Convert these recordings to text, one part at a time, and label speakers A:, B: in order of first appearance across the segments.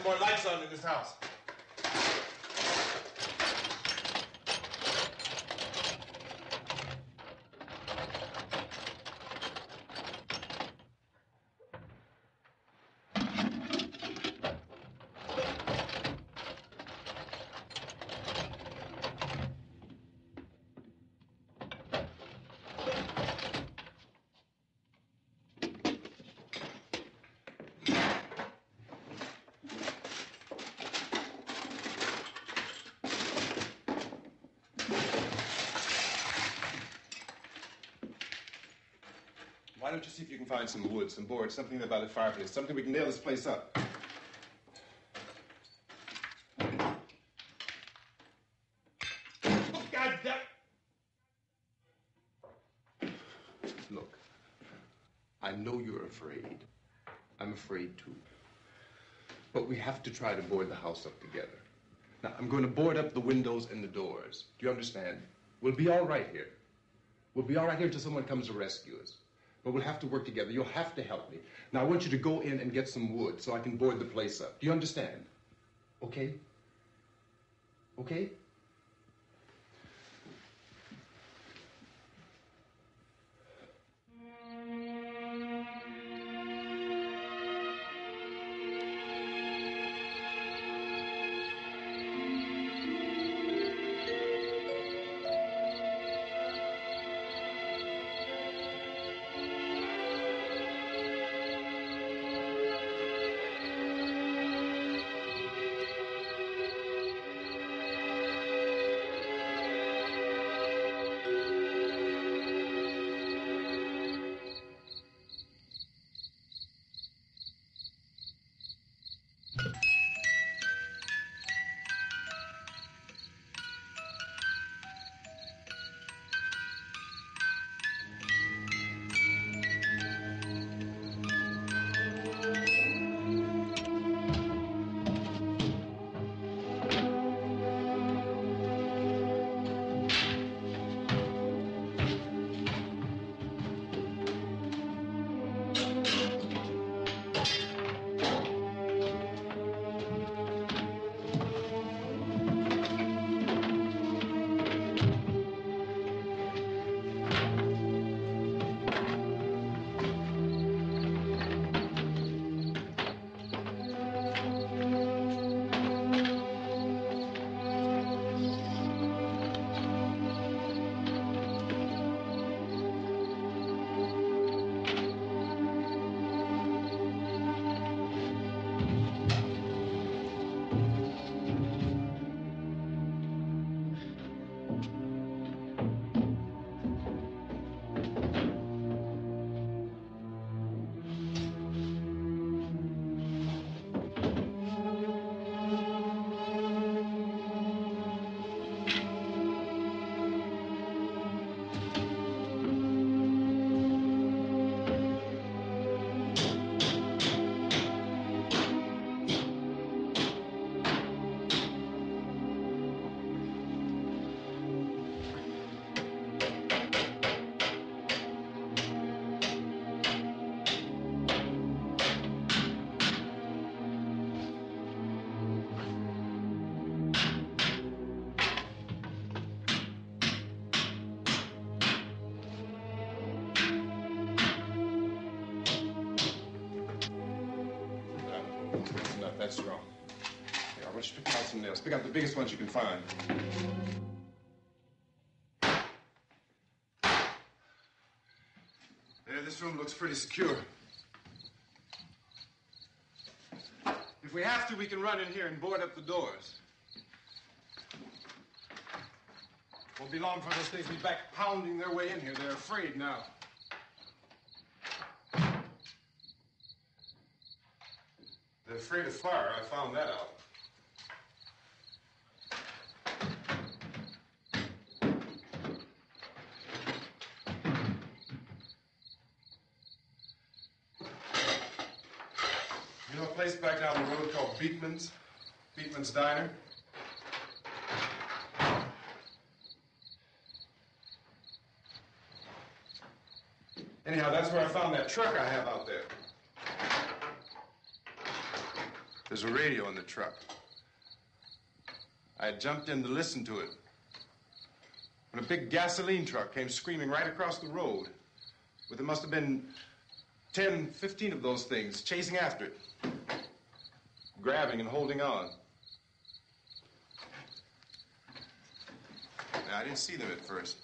A: some more lights on in this house. Why don't you see if you can find some wood, some boards, something there by the fireplace, something we can nail this place up. God damn it! Look, I know you're afraid. I'm afraid too. But we have to try to board the house up together. Now, I'm going to board up the windows and the doors. Do you understand? We'll be all right here. We'll be all right here until someone comes to rescue us. But we'll have to work together. You'll have to help me. Now, I want you to go in and get some wood so I can board the place up. Do you understand? Okay? Okay? Not that strong. Here, I want you to pick out some nails. Pick out the biggest ones you can find. There, this room looks pretty secure. If we have to, we can run in here and board up the doors. Won't be long before those things will be back pounding their way in here. They're afraid now. They're afraid of fire. I found that out. You know a place back down the road called Beekman's? Beekman's Diner? Anyhow, that's where I found that truck I have out there. There's a radio in the truck. I jumped in to listen to it when a big gasoline truck came screaming right across the road. Well, there must have been 10, 15 of those things chasing after it, grabbing and holding on. Now, I didn't see them at first.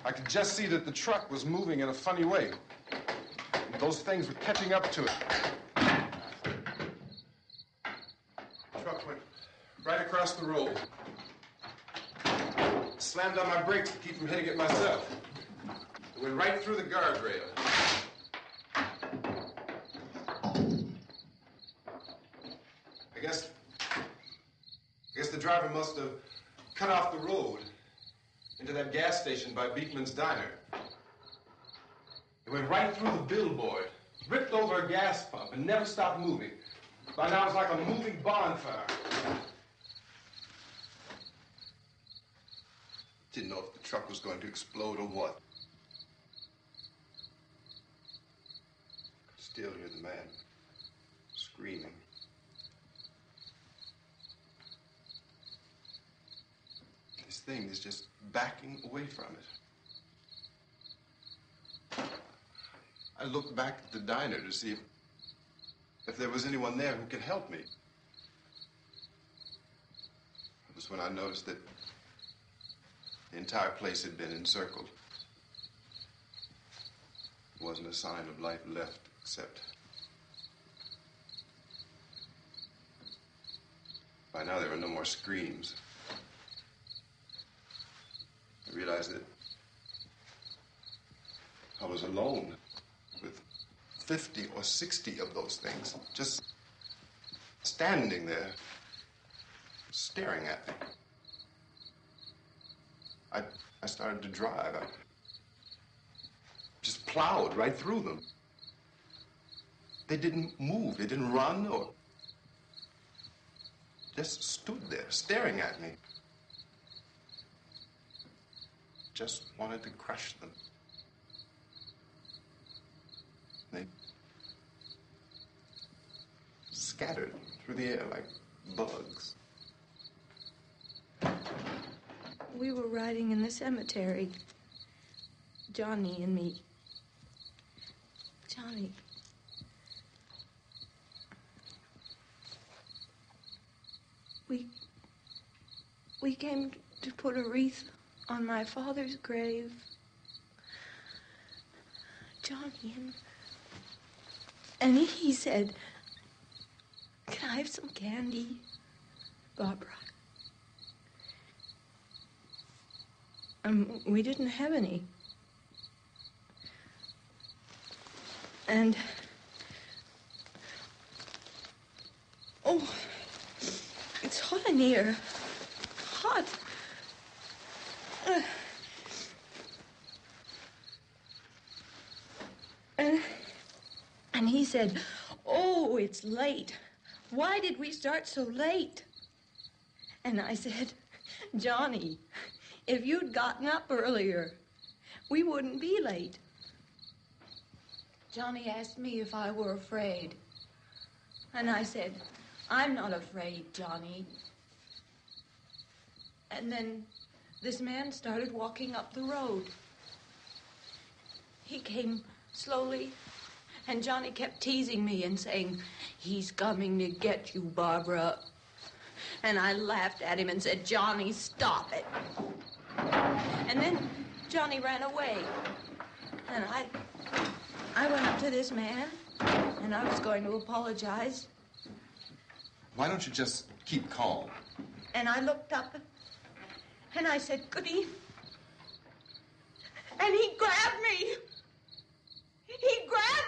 A: I could just see that the truck was moving in a funny way. Those things were catching up to it. The truck went right across the road. Slammed on my brakes to keep from hitting it myself. It went right through the guardrail. I guess the driver must have cut off the road into that gas station by Beekman's Diner. It went right through the billboard, ripped over a gas pump, and never stopped moving. By now, it's like a moving bonfire. Didn't know if the truck was going to explode or what. Could still hear the man screaming. This thing is just backing away from it. I looked back at the diner to see if there was anyone there who could help me. It was when I noticed that the entire place had been encircled. There wasn't a sign of life left except... By now there were no more screams. I realized that I was alone with 50 or 60 of those things, just standing there, staring at me. I started to drive. I just plowed right through them. They didn't move. They didn't run or just stood there staring at me. Just wanted to crush them. They scattered through the air like bugs.
B: We were riding in the cemetery, Johnny and me. Johnny. We came to put a wreath on my father's grave. Johnny, and he said, "Can I have some candy, Barbara?" We didn't have any. And... Oh, it's hot in here. Hot. And he said, "Oh, it's late. Why did we start so late?" And I said, "Johnny, if you'd gotten up earlier, we wouldn't be late." Johnny asked me if I were afraid. And I said, "I'm not afraid, Johnny." And then this man started walking up the road. He came slowly, and Johnny kept teasing me and saying, "He's coming to get you, Barbara." And I laughed at him and said, "Johnny, stop it." And then Johnny ran away. And I went up to this man, and I was going to apologize.
A: Why don't you just keep calm?
B: And I looked up, and I said, "Good evening." And he grabbed me. He grabbed